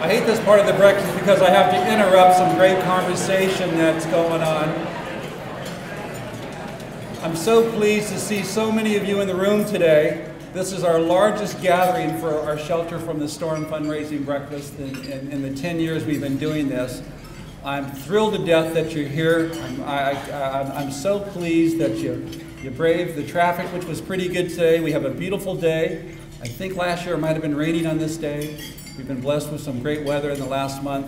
I hate this part of the breakfast because I have to interrupt some great conversation that's going on. I'm so pleased to see so many of you in the room today. This is our largest gathering for our Shelter from the Storm fundraising breakfast in the 10 years we've been doing this. I'm thrilled to death that you're here. I'm so pleased that you braved the traffic, which was pretty good today. We have a beautiful day. I think last year it might have been raining on this day. We've been blessed with some great weather in the last month.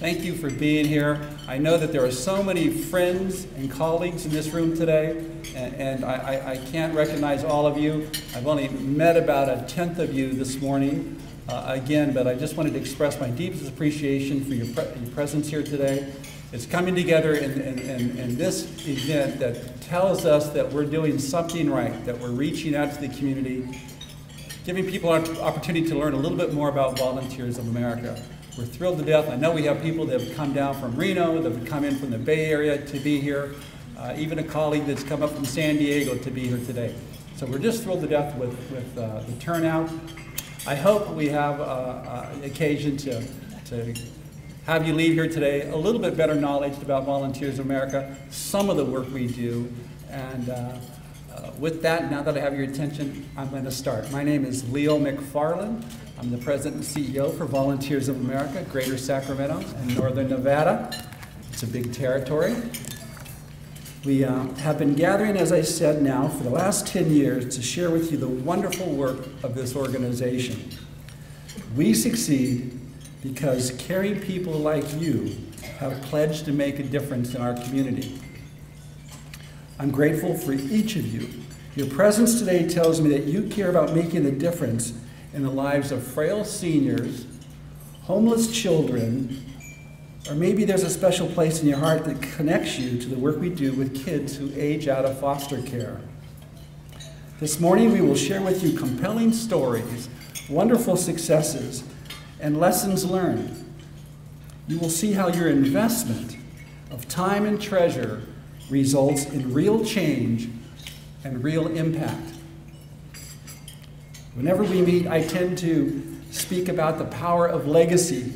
Thank you for being here. I know that there are so many friends and colleagues in this room today, and I can't recognize all of you. I've only met about 1/10 of you this morning. Again, but I just wanted to express my deepest appreciation for your presence here today. It's coming together in this event that tells us that we're doing something right, that we're reaching out to the community, giving people an opportunity to learn a little bit more about Volunteers of America. We're thrilled to death. I know we have people that have come down from Reno, that have come in from the Bay Area to be here, even a colleague that's come up from San Diego to be here today. So we're just thrilled to death with the turnout. I hope we have an occasion to have you leave here today a little bit better knowledge about Volunteers of America, some of the work we do, and with that, now that I have your attention, I'm going to start. My name is Leo McFarland. I'm the President and CEO for Volunteers of America, Greater Sacramento and Northern Nevada. It's a big territory. We have been gathering, as I said now, for the last 10 years to share with you the wonderful work of this organization. We succeed because caring people like you have pledged to make a difference in our community. I'm grateful for each of you. Your presence today tells me that you care about making a difference in the lives of frail seniors, homeless children, or maybe there's a special place in your heart that connects you to the work we do with kids who age out of foster care. This morning we will share with you compelling stories, wonderful successes, and lessons learned. You will see how your investment of time and treasure results in real change and real impact. Whenever we meet, I tend to speak about the power of legacy.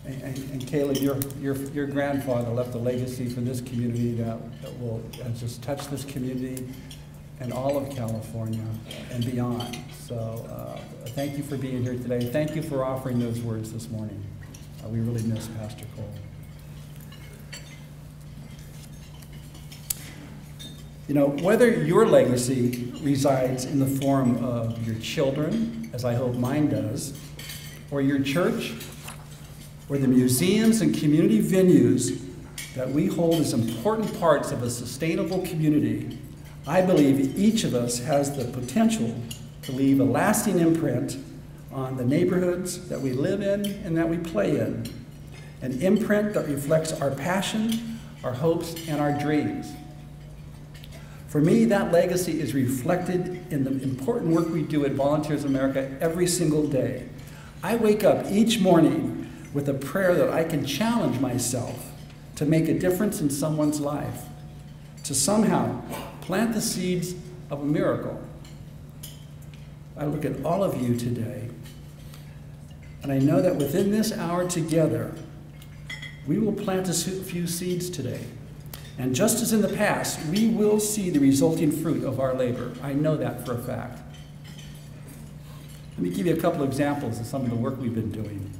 And Caleb, your grandfather left a legacy for this community that will just touch this community and all of California and beyond. So thank you for being here today. Thank you for offering those words this morning. We really miss Pastor Cole. You know, whether your legacy resides in the form of your children, as I hope mine does, or your church, or the museums and community venues that we hold as important parts of a sustainable community, I believe each of us has the potential to leave a lasting imprint on the neighborhoods that we live in and that we play in, an imprint that reflects our passion, our hopes, and our dreams. For me, that legacy is reflected in the important work we do at Volunteers of America every single day. I wake up each morning with a prayer that I can challenge myself to make a difference in someone's life, to somehow plant the seeds of a miracle. I look at all of you today, and I know that within this hour together, we will plant a few seeds today. And just as in the past, we will see the resulting fruit of our labor. I know that for a fact. Let me give you a couple of examples of some of the work we've been doing.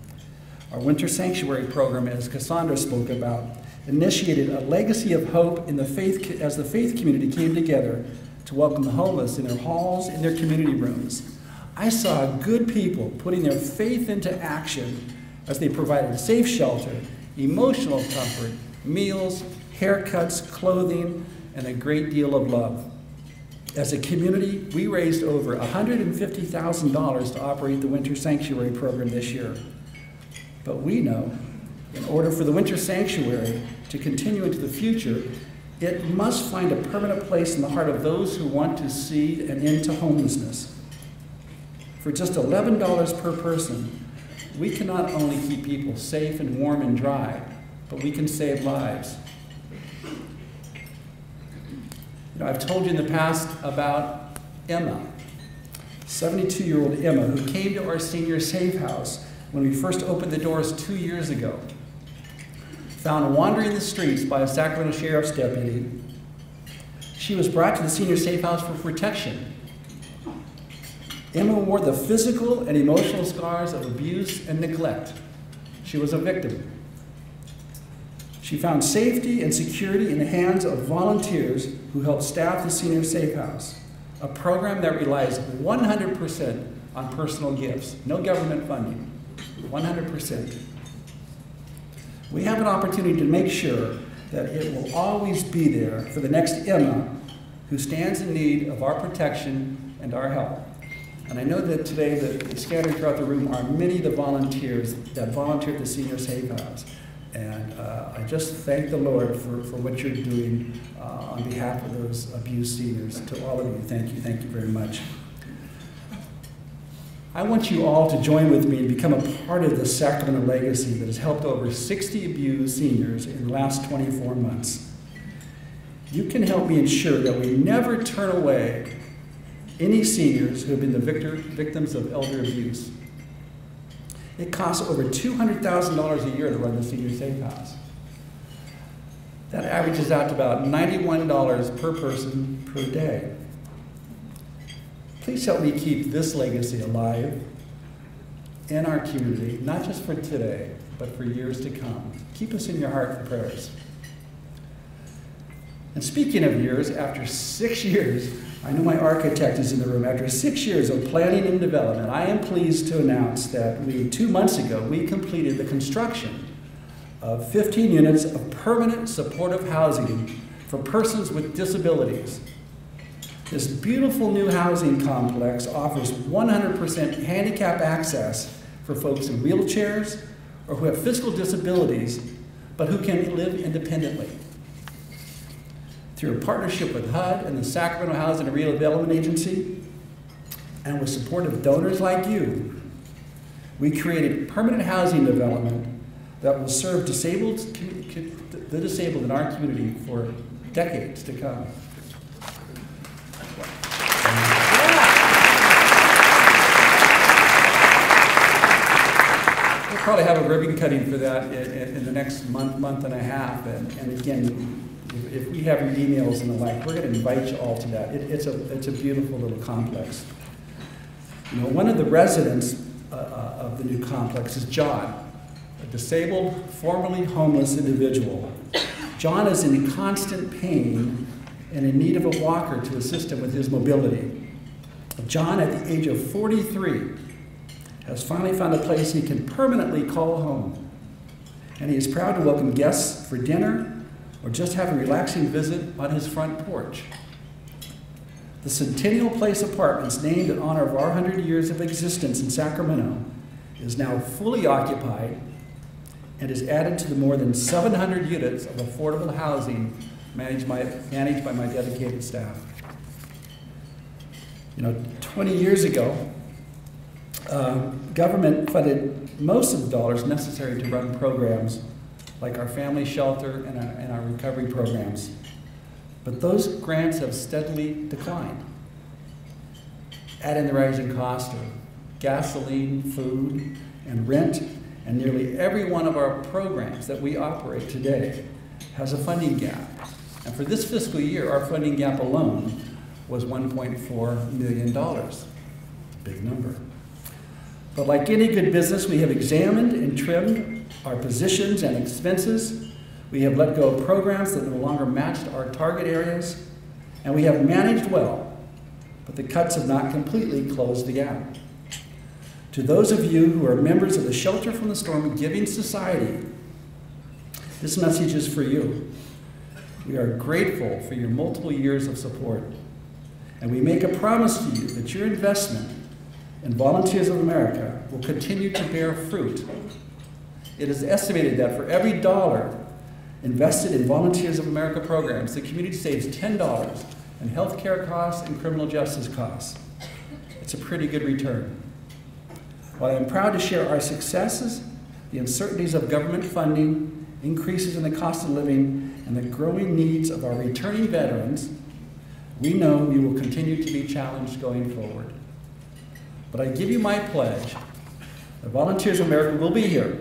Our Winter Sanctuary program, as Cassandra spoke about, initiated a legacy of hope in the faith, as the faith community came together to welcome the homeless in their halls, in their community rooms. I saw good people putting their faith into action as they provided safe shelter, emotional comfort, meals, haircuts, clothing, and a great deal of love. As a community, we raised over $150,000 to operate the Winter Sanctuary program this year. But we know, in order for the Winter Sanctuary to continue into the future, it must find a permanent place in the heart of those who want to see an end to homelessness. For just $11 per person, we can not only keep people safe and warm and dry, but we can save lives. You know, I've told you in the past about Emma, 72-year-old Emma, who came to our senior safe house when we first opened the doors 2 years ago. Found wandering the streets by a Sacramento Sheriff's deputy, she was brought to the Senior Safe House for protection. Emma wore the physical and emotional scars of abuse and neglect. She was a victim. She found safety and security in the hands of volunteers who help staff the Senior Safe House, a program that relies 100% on personal gifts, no government funding, 100%. We have an opportunity to make sure that it will always be there for the next Emma who stands in need of our protection and our help. And I know that today that scattered throughout the room are many of the volunteers that volunteer at the Senior Safe House. And I just thank the Lord for what you're doing on behalf of those abused seniors. To all of you, thank you very much. I want you all to join with me and become a part of the Sacramento legacy that has helped over 60 abused seniors in the last 24 months. You can help me ensure that we never turn away any seniors who have been the victims of elder abuse. It costs over $200,000 a year to run the Senior Safe House. That averages out to about $91 per person per day. Please help me keep this legacy alive in our community, not just for today, but for years to come. Keep us in your heart for prayers. And speaking of years, after 6 years, I know my architect is in the room. After 6 years of planning and development, I am pleased to announce that 2 months ago, we completed the construction of 15 units of permanent supportive housing for persons with disabilities. This beautiful new housing complex offers 100% handicap access for folks in wheelchairs or who have physical disabilities, but who can live independently. Through a partnership with HUD and the Sacramento Housing and Redevelopment Agency, and with support of donors like you, we created permanent housing development that will serve the disabled in our community for decades to come. We'll probably have a ribbon cutting for that in the next month and a half, and again, if we have your emails and the like, we're going to invite you all to that. It's a beautiful little complex. You know, one of the residents of the new complex is John, a disabled, formerly homeless individual. John is in constant pain and in need of a walker to assist him with his mobility. John, at the age of 43, has finally found a place he can permanently call home. And he is proud to welcome guests for dinner or just have a relaxing visit on his front porch. The Centennial Place Apartments, named in honor of our 100 years of existence in Sacramento, is now fully occupied and is added to the more than 700 units of affordable housing managed by my dedicated staff. You know, 20 years ago, government funded most of the dollars necessary to run programs like our family shelter and our recovery programs. But those grants have steadily declined. Add in the rising cost of gasoline, food, and rent, and nearly every one of our programs that we operate today has a funding gap. And for this fiscal year, our funding gap alone was $1.4 million. Big number. But like any good business, we have examined and trimmed our positions and expenses. We have let go of programs that no longer matched our target areas, and we have managed well, but the cuts have not completely closed the gap. To those of you who are members of the Shelter from the Storm Giving Society, this message is for you. We are grateful for your multiple years of support, and we make a promise to you that your investment in Volunteers of America will continue to bear fruit. It is estimated that for every dollar invested in Volunteers of America programs, the community saves $10 in health care costs and criminal justice costs. It's a pretty good return. While I'm proud to share our successes, the uncertainties of government funding, increases in the cost of living, and the growing needs of our returning veterans, we know we will continue to be challenged going forward. But I give you my pledge The Volunteers of America will be here,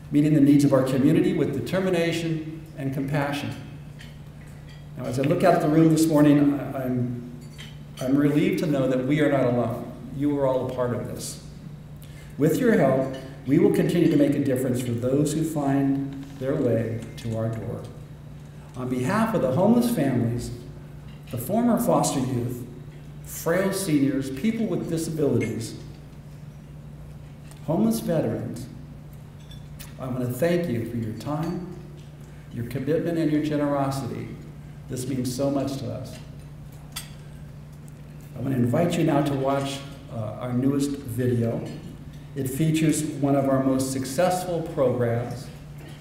meeting the needs of our community with determination and compassion. Now, as I look out at the room this morning, I'm relieved to know that we are not alone. You are all a part of this. With your help, we will continue to make a difference for those who find their way to our door. On behalf of the homeless families, the former foster youth, frail seniors, people with disabilities, homeless veterans, I want to thank you for your time, your commitment, and your generosity. This means so much to us. I want to invite you now to watch our newest video. It features one of our most successful programs,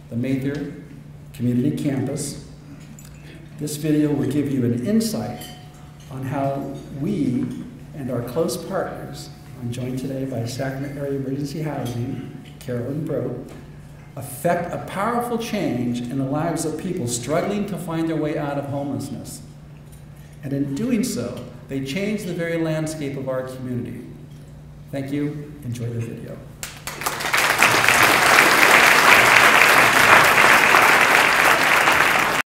the Mather Community Campus. This video will give you an insight on how we and our close partners, I'm joined today by Sacramento Area Emergency Housing, Carolyn Bro, affect a powerful change in the lives of people struggling to find their way out of homelessness. And in doing so, they change the very landscape of our community. Thank you. Enjoy the video.